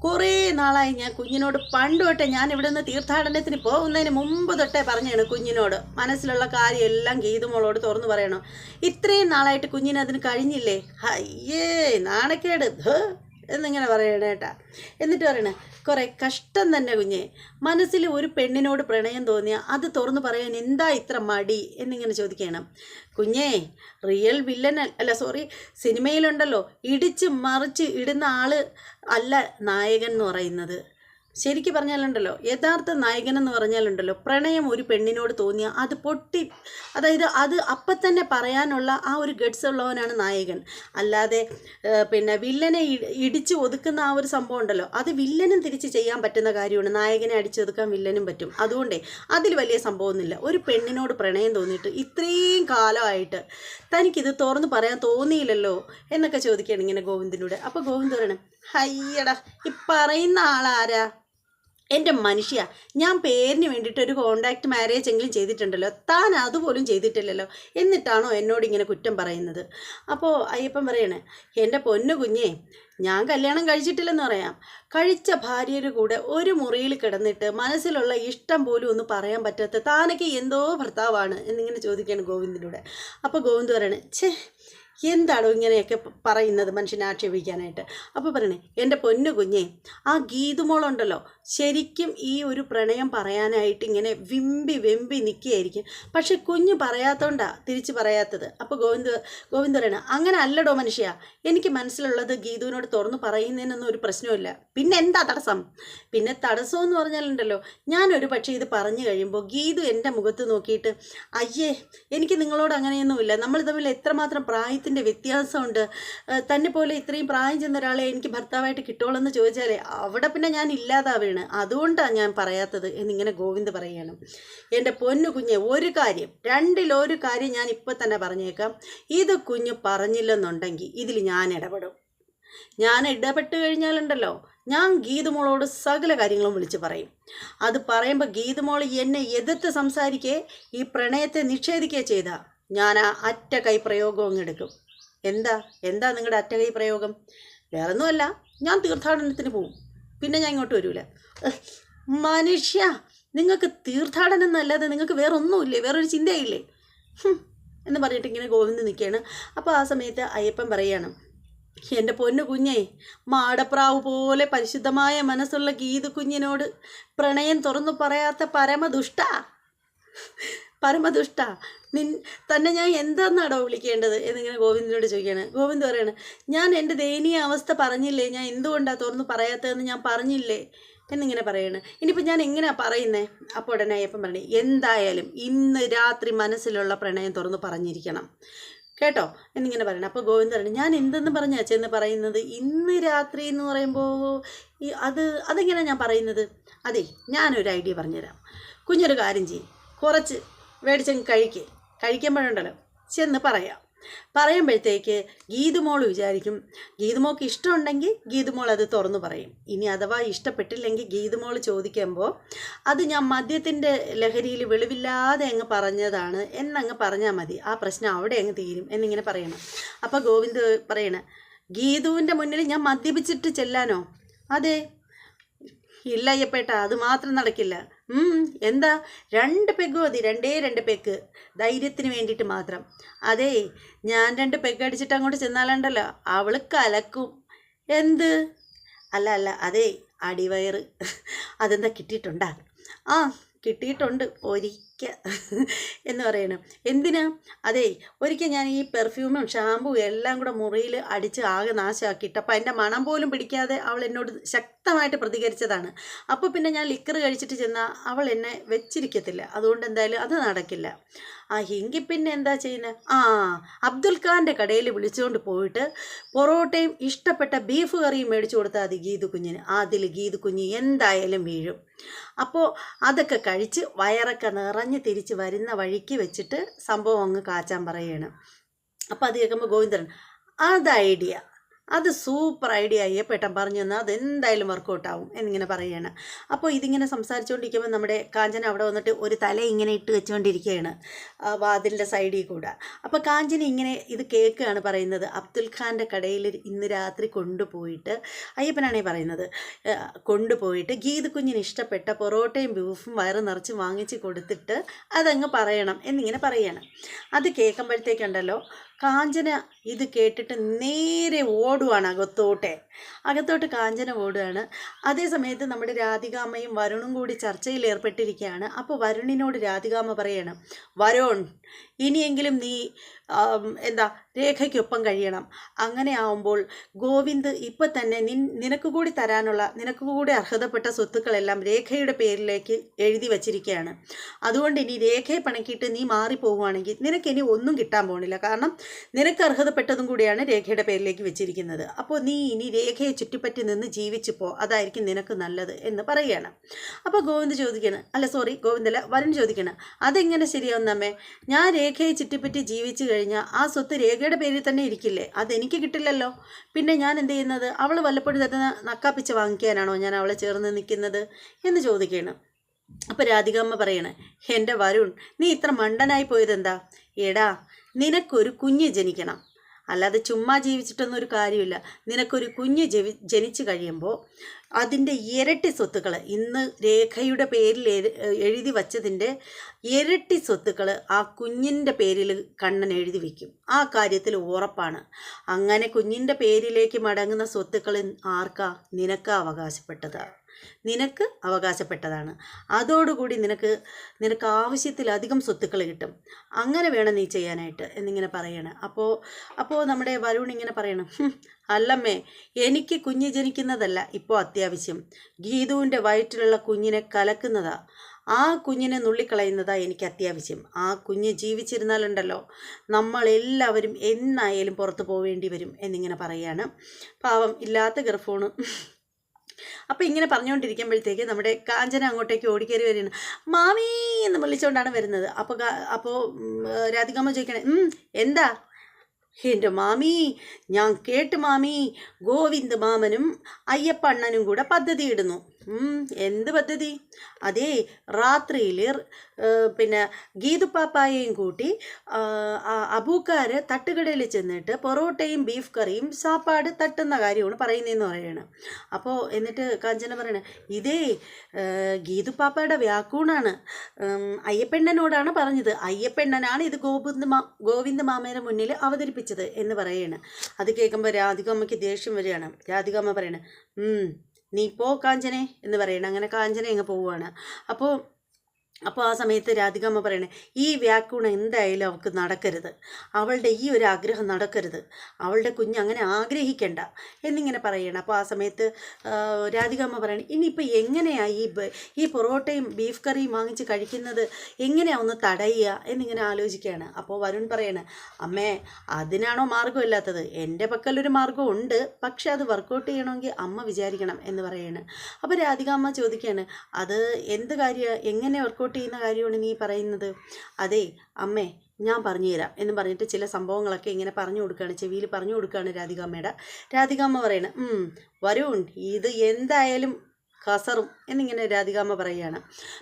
കുറേ നാളായി ഞാൻ കുഞ്ഞിനോട് പണ്ട് തൊട്ടേ, ഞാൻ ഇവിടെ നിന്ന് തീർത്ഥാടനത്തിന് പോകുന്നതിന് മുമ്പ് തൊട്ടേ പറഞ്ഞാണ് കുഞ്ഞിനോട് മനസ്സിലുള്ള കാര്യം എല്ലാം ഗീതുമോളോട് തുറന്നു പറയണം. ഇത്രയും നാളായിട്ട് കുഞ്ഞിനതിന് കഴിഞ്ഞില്ലേ, അയ്യേ നാണക്കേട് എന്നിങ്ങനെ പറയണേ കേട്ടാ. എന്നിട്ട് പറയണേ, കുറേ കഷ്ടം തന്നെ കുഞ്ഞെ, മനസ്സിൽ ഒരു പെണ്ണിനോട് പ്രണയം തോന്നിയാൽ അത് തുറന്നു പറയാൻ എന്താ ഇത്ര മടി എന്നിങ്ങനെ ചോദിക്കണം. കുഞ്ഞേ, റിയൽ വില്ലൻ സിനിമയിലുണ്ടല്ലോ ഇടിച്ച് മറിച്ച് ഇടുന്ന ആള് അല്ല നായകൻ എന്ന് പറയുന്നത്. ശരിക്കും പറഞ്ഞാലുണ്ടല്ലോ, യഥാർത്ഥ നായകൻ എന്ന് പറഞ്ഞാലുണ്ടല്ലോ, പ്രണയം ഒരു പെണ്ണിനോട് തോന്നിയാൽ അത് അതായത് അത് അപ്പം തന്നെ പറയാനുള്ള ആ ഒരു ഗഡ്സ് ഉള്ളവനാണ് നായകൻ. അല്ലാതെ പിന്നെ വില്ലനെ ഇടിച്ച് ഒതുക്കുന്ന ആ ഒരു സംഭവം ഉണ്ടല്ലോ, അത് വില്ലനും തിരിച്ച് ചെയ്യാൻ പറ്റുന്ന കാര്യമാണ്. നായകനെ അടിച്ചൊതുക്കാൻ വില്ലനും പറ്റും. അതുകൊണ്ടേ അതിൽ വലിയ സംഭവമൊന്നുമില്ല. ഒരു പെണ്ണിനോട് പ്രണയം തോന്നിയിട്ട് ഇത്രയും കാലമായിട്ട് തനിക്കിത് തുറന്ന് പറയാൻ തോന്നിയില്ലല്ലോ എന്നൊക്കെ ചോദിക്കുകയാണ് ഇങ്ങനെ ഗോവിന്ദനോട്. അപ്പോൾ ഗോവിന്ദ് പറയണം, ഹയ്യടാ ഈ പറയുന്ന ആളാരാ, എൻ്റെ മനുഷ്യ, ഞാൻ പേരിന് വേണ്ടിയിട്ട് ഒരു കോണ്ടാക്ട് മാരേജ് എങ്കിലും ചെയ്തിട്ടുണ്ടല്ലോ, താൻ അതുപോലും ചെയ്തിട്ടില്ലല്ലോ, എന്നിട്ടാണോ എന്നോട് ഇങ്ങനെ കുറ്റം പറയുന്നത്. അപ്പോൾ അയ്യപ്പൻ പറയണേ, എൻ്റെ പൊന്നു കുഞ്ഞേ, ഞാൻ കല്യാണം കഴിച്ചിട്ടില്ലെന്ന് പറയാം, കഴിച്ച ഭാര്യയുടെ കൂടെ ഒരു മുറിയിൽ കിടന്നിട്ട് മനസ്സിലുള്ള ഇഷ്ടം പോലും ഒന്ന് പറയാൻ പറ്റാത്ത താനൊക്കെ എന്തോ ഭർത്താവാണ് എന്നിങ്ങനെ ചോദിക്കുകയാണ് ഗോവിന്ദിനൂടെ. അപ്പോൾ ഗോവിന്ദ് പറയണേ, എന്താണോ ഇങ്ങനെയൊക്കെ പറയുന്നത് മനുഷ്യനെ ആക്ഷേപിക്കാനായിട്ട്. അപ്പോൾ പറയണേ, എൻ്റെ പൊന്നു കുഞ്ഞേ, ആ ഗീതുമോളുണ്ടല്ലോ ശരിക്കും ഈ ഒരു പ്രണയം പറയാനായിട്ട് ഇങ്ങനെ വെമ്പി നിൽക്കുകയായിരിക്കും. പക്ഷെ കുഞ്ഞ് പറയാത്തോണ്ടാണ് തിരിച്ച് പറയാത്തത്. അപ്പോൾ ഗോവിന്ദ് പറയണ, അങ്ങനെ അല്ലടോ മനുഷ്യ, എനിക്ക് മനസ്സിലുള്ളത് ഗീതുവിനോട് തുറന്ന് പറയുന്നതിനൊന്നും ഒരു പ്രശ്നമില്ല. പിന്നെ എന്താ തടസ്സം? പിന്നെ തടസ്സമെന്ന് പറഞ്ഞാലുണ്ടല്ലോ, ഞാനൊരു പക്ഷേ ഇത് പറഞ്ഞു കഴിയുമ്പോൾ ഗീതു എൻ്റെ മുഖത്ത് നോക്കിയിട്ട്, അയ്യേ എനിക്ക് നിങ്ങളോട് അങ്ങനെയൊന്നുമില്ല, നമ്മൾ തമ്മിൽ എത്രമാത്രം പ്രായത്തിൻ്റെ വ്യത്യാസമുണ്ട്, തന്നെ പോലെ ഇത്രയും പ്രായം ചെന്ന ഒരാളെ എനിക്ക് ഭർത്താവായിട്ട് കിട്ടുള്ളൂ ചോദിച്ചാലേ അവിടെ പിന്നെ ഞാൻ ഇല്ലാതാവുകയാണ്. അതുകൊണ്ടാണ് ഞാൻ പറയാത്തത് എന്നിങ്ങനെ ഗോവിന്ദ് പറയുകയാണ്. എൻ്റെ പൊന്നു കുഞ്ഞെ, രണ്ടിലൊരു കാര്യം ഞാൻ ഇപ്പോൾ തന്നെ പറഞ്ഞേക്കാം, ഇത് കുഞ്ഞ് പറഞ്ഞില്ലെന്നുണ്ടെങ്കിൽ ഇതിൽ ഞാൻ ഇടപെടും. ഞാൻ ഇടപെട്ട് കഴിഞ്ഞാലുണ്ടല്ലോ, ഞാൻ ഗീതുമോളോട് സകല കാര്യങ്ങളും വിളിച്ച് പറയും. അത് പറയുമ്പോൾ ഗീതുമോൾ എന്നെ എതിർത്ത് സംസാരിക്കേ, ഈ പ്രണയത്തെ നിഷേധിക്കുകയോ ചെയ്താൽ ഞാൻ ആ അറ്റ കൈ പ്രയോഗം അങ്ങ് എടുക്കും. എന്താ നിങ്ങളുടെ അറ്റ കൈ പ്രയോഗം? വേറൊന്നുമല്ല, ഞാൻ തീർത്ഥാടനത്തിന് പോവും, പിന്നെ ഞാൻ ഇങ്ങോട്ട് വരൂല. മനുഷ്യ, നിങ്ങൾക്ക് തീർത്ഥാടനം എന്നല്ലാതെ നിങ്ങൾക്ക് വേറൊന്നുമില്ലേ? വേറൊരു ചിന്തയില്ലേ? എന്ന് പറഞ്ഞിട്ട് ഇങ്ങനെ ഗോവിന്ദ് നിൽക്കുകയാണ്. അപ്പോൾ ആ സമയത്ത് അയ്യപ്പൻ പറയുകയാണ്, എൻ്റെ പൊന്നു കുഞ്ഞേ, മാടപ്രാവ് പോലെ പരിശുദ്ധമായ മനസ്സുള്ള ഗീതു കുഞ്ഞിനോട് പ്രണയം തുറന്നു പറയാത്ത പരമദുഷ്ട തന്നെ ഞാൻ എന്താണെന്നാടോ വിളിക്കേണ്ടത് എന്നിങ്ങനെ ഗോവിന്ദിനോട് ചോദിക്കുകയാണ്. ഗോവിന്ദ് പറയാണ്, ഞാൻ എൻ്റെ ദയനീയ അവസ്ഥ പറഞ്ഞില്ലേ, ഞാൻ എന്തുകൊണ്ടാണ് തുറന്നു പറയാത്തതെന്ന് ഞാൻ പറഞ്ഞില്ലേ എന്നിങ്ങനെ പറയാണ്. ഇനിയിപ്പോൾ ഞാൻ എങ്ങനെയാണ് പറയുന്നത്? അപ്പോൾ ഉടനെ അയ്യപ്പൻ പറഞ്ഞു, എന്തായാലും ഇന്ന് രാത്രി മനസ്സിലുള്ള പ്രണയം തുറന്നു പറഞ്ഞിരിക്കണം കേട്ടോ എന്നിങ്ങനെ പറയണം. അപ്പോൾ ഗോവിന്ദ് പറഞ്ഞു, ഞാൻ എന്തെന്ന് പറഞ്ഞാ ചെന്ന് പറയുന്നത്? ഇന്ന് രാത്രി എന്ന് പറയുമ്പോൾ അതെങ്ങനെയാണ് ഞാൻ പറയുന്നത്? അതെ, ഞാനൊരു ഐഡിയ പറഞ്ഞുതരാം. കുഞ്ഞൊരു കാര്യം ചെയ്യും, കുറച്ച് മേടിച്ചങ്ങ് കഴിക്കുമ്പോഴുണ്ടല്ലോ ചെന്ന് പറയുമ്പോഴത്തേക്ക് ഗീതുമോൾ വിചാരിക്കും, ഗീതുമോൾക്ക് ഇഷ്ടമുണ്ടെങ്കിൽ ഗീതുമോൾ അത് തുറന്നു പറയും. ഇനി അഥവാ ഇഷ്ടപ്പെട്ടില്ലെങ്കിൽ ഗീതുമോൾ ചോദിക്കുമ്പോൾ അത് ഞാൻ മദ്യത്തിൻ്റെ ലഹരിയിൽ വെളിവില്ലാതെ അങ്ങ് പറഞ്ഞതാണ് എന്നങ്ങ് പറഞ്ഞാൽ മതി, ആ പ്രശ്നം അവിടെ അങ്ങ് തീരും എന്നിങ്ങനെ പറയണം. അപ്പോൾ ഗോവിന്ദ് പറയണ, ഗീതുവിൻ്റെ മുന്നിൽ ഞാൻ മദ്യപിച്ചിട്ട് ചെല്ലാനോ? അതെ, ഇല്ല അയ്യപ്പേട്ട, അത് മാത്രം നടക്കില്ല. എന്താ? 2 പെഗ് മതി, 2 പെഗ്, ധൈര്യത്തിന് വേണ്ടിയിട്ട് മാത്രം. അതെ, ഞാൻ 2 പെഗ് അടിച്ചിട്ട് അങ്ങോട്ട് ചെന്നാലുണ്ടല്ലോ അവൾ കലക്കും. എന്ത്? അല്ല അതെ, അടിവയറ്. അതെന്താ കിട്ടിയിട്ടുണ്ടാ? ആ കിട്ടിയിട്ടുണ്ട് ഒരിക്കൽ എന്ന് പറയണം. എന്തിനാ? അതെ, ഒരിക്കൽ ഞാൻ ഈ പെർഫ്യൂമും ഷാമ്പും എല്ലാം കൂടെ മുറിയിൽ അടിച്ച് ആകെ നാശമാക്കിയിട്ട് അപ്പോൾ അതിൻ്റെ മണം പോലും പിടിക്കാതെ അവൾ എന്നോട് ശക്തമായിട്ട് പ്രതികരിച്ചതാണ്. അപ്പോൾ പിന്നെ ഞാൻ ലിക്കർ കഴിച്ചിട്ട് ചെന്നാൽ അവൾ എന്നെ വെച്ചിരിക്കത്തില്ല. അതുകൊണ്ട് എന്തായാലും അത് നടക്കില്ല. എങ്കിൽ പിന്നെ എന്താ ചെയ്യുന്നത്? അബ്ദുൽ ഖാൻ്റെ കടയിൽ വിളിച്ചുകൊണ്ട് പോയിട്ട് പൊറോട്ടയും ഇഷ്ടപ്പെട്ട ബീഫ് കറിയും മേടിച്ചു കൊടുത്താൽ മതി ഗീതു കുഞ്ഞിന്. അതിൽ ഗീതു കുഞ്ഞ് എന്തായാലും വീഴും. അപ്പോൾ അതൊക്കെ കഴിച്ച് വയറൊക്കെ നിറഞ്ഞ് തിരിച്ച് വരുന്ന വഴിക്ക് വെച്ചിട്ട് സംഭവം അങ്ങ് കാച്ചാൻ പറയുകയാണ്. അപ്പോൾ അത് കേൾക്കുമ്പോൾ ഗോവിന്ദൻ, അത് സൂപ്പർ ഐഡിയ അയ്യപ്പേട്ടൻ പറഞ്ഞു തന്നാൽ അതെന്തായാലും വർക്കൗട്ട് ആവും എന്നിങ്ങനെ പറയുകയാണ്. അപ്പോൾ ഇതിങ്ങനെ സംസാരിച്ചുകൊണ്ടിരിക്കുമ്പോൾ നമ്മുടെ കാഞ്ചന അവിടെ വന്നിട്ട് ഒരു തല ഇങ്ങനെ ഇട്ട് വെച്ചുകൊണ്ടിരിക്കുകയാണ് വാതിലിൻ്റെ സൈഡിൽ കൂടെ. അപ്പോൾ കാഞ്ചന ഇങ്ങനെ ഇത് കേൾക്കുകയാണ് പറയുന്നത്. അബ്ദുൽ ഖാൻ്റെ കടയിൽ ഇന്ന് രാത്രി കൊണ്ടുപോയിട്ട്, അയ്യപ്പനാണേ പറയുന്നത്, കൊണ്ടുപോയിട്ട് ഗീതു കുഞ്ഞിന് ഇഷ്ടപ്പെട്ട പൊറോട്ടയും ബീഫും വയറ് നിറച്ച് വാങ്ങിച്ച് കൊടുത്തിട്ട് അതങ്ങ് പറയണം എന്നിങ്ങനെ പറയുകയാണ്. അത് കേൾക്കുമ്പോഴത്തേക്കുണ്ടല്ലോ കാഞ്ചന ഇത് കേട്ടിട്ട് നേരെ ഓടുവാണ് അകത്തോട്ട് കാഞ്ചന ഓടുകയാണ്. അതേ സമയത്ത് നമ്മുടെ രാധികാമ്മയും വരുണും കൂടി ചർച്ചയിൽ ഏർപ്പെട്ടിരിക്കുകയാണ്. അപ്പോൾ വരുണിനോട് രാധികാമ്മ പറയണം, വരുൺ, ഇനിയെങ്കിലും നീ രേഖയ്ക്കൊപ്പം കഴിയണം. അങ്ങനെ ആവുമ്പോൾ ഗോവിന്ദ് ഇപ്പം തന്നെ നിനക്ക് കൂടി തരാനുള്ള, നിനക്ക് കൂടി അർഹതപ്പെട്ട സ്വത്തുക്കളെല്ലാം രേഖയുടെ പേരിലേക്ക് എഴുതി വച്ചിരിക്കുകയാണ്. അതുകൊണ്ട് ഇനി രേഖയെ പണക്കിയിട്ട് നീ മാറിപ്പോവുകയാണെങ്കിൽ നിനക്കിനി ഒന്നും കിട്ടാൻ പോകണില്ല. കാരണം നിനക്ക് അർഹതപ്പെട്ടതും കൂടിയാണ് രേഖയുടെ പേരിലേക്ക് വെച്ചിരിക്കുന്നത്. അപ്പോൾ നീ ഇനി രേഖയെ ചുറ്റിപ്പറ്റി നിന്ന് ജീവിച്ചു പോ, അതായിരിക്കും നിനക്ക് നല്ലത് എന്ന് പറയുകയാണ്. അപ്പോൾ ഗോവിന്ദ് ചോദിക്കണം, ഗോവിന്ദല്ല വരുൺ ചോദിക്കണം, അതെങ്ങനെ ശരിയാവും നമ്മെ? ഞാൻ രേഖയെ ചുറ്റിപ്പറ്റി ജീവിച്ചു കഴിഞ്ഞാൽ ആ സ്വത്ത് രേഖയുടെ പേരിൽ തന്നെ ഇരിക്കില്ലേ? അതെനിക്ക് കിട്ടില്ലല്ലോ. പിന്നെ ഞാൻ എന്ത് ചെയ്യുന്നത്? അവൾ വല്ലപ്പോഴും തരുന്ന നക്കാപ്പിച്ച് വാങ്ങിക്കാനാണോ ഞാൻ അവളെ ചേർന്ന് നിൽക്കുന്നത് എന്ന് ചോദിക്കണം. അപ്പോൾ രാധികാമ്മ പറയണേ, എൻ്റെ വരുൺ, നീ ഇത്ര മണ്ടനായി പോയതെന്താ? എടാ, നിനക്കൊരു കുഞ്ഞ് ജനിക്കണം, അല്ലാതെ ചുമ്മാ ജീവിച്ചിട്ടൊന്നും ഒരു കാര്യമില്ല. നിനക്കൊരു കുഞ്ഞ് ജനിച്ചു കഴിയുമ്പോൾ അതിൻ്റെ ഇരട്ടി സ്വത്തുക്കൾ, ഇന്ന് രേഖയുടെ പേരിൽ എഴുതി വച്ചതിൻ്റെ ഇരട്ടി സ്വത്തുക്കൾ ആ കുഞ്ഞിൻ്റെ പേരിൽ കണ്ണൻ എഴുതി വയ്ക്കും. ആ കാര്യത്തിൽ ഉറപ്പാണ്. അങ്ങനെ കുഞ്ഞിൻ്റെ പേരിലേക്ക് മടങ്ങുന്ന സ്വത്തുക്കൾ ആർക്കാ? നിനക്ക് അവകാശപ്പെട്ടതാണ്. അതോടുകൂടി നിനക്ക് ആവശ്യത്തിലധികം സ്വത്തുക്കൾ കിട്ടും. അങ്ങനെ വേണം നീ ചെയ്യാനായിട്ട് എന്നിങ്ങനെ പറയണം. അപ്പോൾ നമ്മുടെ വരുൺ ഇങ്ങനെ പറയണം, അല്ലമ്മേ, എനിക്ക് കുഞ്ഞ് ജനിക്കുന്നതല്ല ഇപ്പോൾ അത്യാവശ്യം, ഗീതുവിൻ്റെ വയറ്റിലുള്ള കുഞ്ഞിനെ കലക്കുന്നതാ, ആ കുഞ്ഞിനെ നുള്ളിക്കളയുന്നതാ എനിക്ക് അത്യാവശ്യം. ആ കുഞ്ഞ് ജീവിച്ചിരുന്നാലുണ്ടല്ലോ നമ്മളെല്ലാവരും എന്നായാലും പുറത്തു പോവേണ്ടി വരും എന്നിങ്ങനെ പറയാണ്. പാവം ഇല്ലാത്ത ഗർഭമാണ്. അപ്പോൾ ഇങ്ങനെ പറഞ്ഞുകൊണ്ടിരിക്കുമ്പോഴത്തേക്ക് നമ്മുടെ കാഞ്ചന അങ്ങോട്ടേക്ക് ഓടിക്കയറി വരികയാണ്. മാമി എന്ന് വിളിച്ചുകൊണ്ടാണ് വരുന്നത്. അപ്പോൾ രാധികാമ്മ ചോദിക്കണേ, എന്താ? എൻ്റെ മാമി, ഞാൻ കേട്ട് മാമി, ഗോവിന്ദ് മാമനും അയ്യപ്പ അണ്ണനും കൂടെ പദ്ധതി ഇടുന്നു. എന്ത് പദ്ധതി? അതേ, രാത്രിയിൽ പിന്നെ ഗീതുപ്പാപ്പായെയും കൂട്ടി അബൂക്കാര് തട്ടുകടയിൽ ചെന്നിട്ട് പൊറോട്ടയും ബീഫ് കറിയും സാപ്പാട് തട്ടുന്ന കാര്യമാണ് പറയുന്നതെന്ന് പറയാണ്. അപ്പോൾ എന്നിട്ട് കാഞ്ചന പറയണ, ഇതേ ഗീതുപ്പാപ്പയുടെ വ്യാക്കൂണാണ്, അയ്യപ്പെണ്ണനോടാണ് പറഞ്ഞത്, അയ്യപ്പെണ്ണനാണ് ഇത് ഗോവിന്ദ മാമയുടെ മുന്നിൽ അവതരിപ്പിച്ചത് എന്ന് പറയാണ്. അത് കേൾക്കുമ്പോൾ രാധികമ്മയ്ക്ക് ദേഷ്യം വരികയാണ്. രാധികമ്മ പറയണ, നീ പോ കാഞ്ചനെ എന്ന് പറയണം. അങ്ങനെ കാഞ്ചന അങ്ങ് പോവുകയാണ്. അപ്പോൾ ആ സമയത്ത് രാധികമ്മ പറയണേ, ഈ വ്യാക്കുണം എന്തായാലും അവൾക്ക് നടക്കരുത്, അവളുടെ ഈ ഒരു ആഗ്രഹം നടക്കരുത്, അവളുടെ കുഞ്ഞ് അങ്ങനെ ആഗ്രഹിക്കണ്ട എന്നിങ്ങനെ പറയണം. അപ്പോൾ ആ സമയത്ത് രാധികമ്മ പറയണേ, ഇനിയിപ്പോൾ എങ്ങനെയാണ് ഈ പൊറോട്ടയും ബീഫ് കറിയും വാങ്ങിച്ച് കഴിക്കുന്നത് എങ്ങനെയാണ് ഒന്ന് തടയുക എന്നിങ്ങനെ ആലോചിക്കുകയാണ്. അപ്പോൾ വരുൺ പറയണ, അമ്മേ അതിനാണോ മാർഗ്ഗമില്ലാത്തത്? എൻ്റെ പക്കലൊരു മാർഗ്ഗം ഉണ്ട്, പക്ഷെ അത് വർക്കൗട്ട് ചെയ്യണമെങ്കിൽ അമ്മ വിചാരിക്കണം എന്ന് പറയാണ്. അപ്പോൾ രാധികമ്മ ചോദിക്കുകയാണ്, അത് എന്ത് കാര്യമാണ്, എങ്ങനെ വർക്കൗട്ട് ചെയ്യുന്ന കാര്യമാണ് നീ പറയുന്നത്? അതെ അമ്മേ, ഞാൻ പറഞ്ഞു തരാം എന്ന് പറഞ്ഞിട്ട് ചില സംഭവങ്ങളൊക്കെ ഇങ്ങനെ പറഞ്ഞു കൊടുക്കുകയാണ്, ചെവിയിൽ പറഞ്ഞു കൊടുക്കുകയാണ് രാധികാമ്മ പറയണ, വരുൺ ഇത് എന്തായാലും കസറും എന്നിങ്ങനെ രാധികാമ്മ പറയുകയാണ്.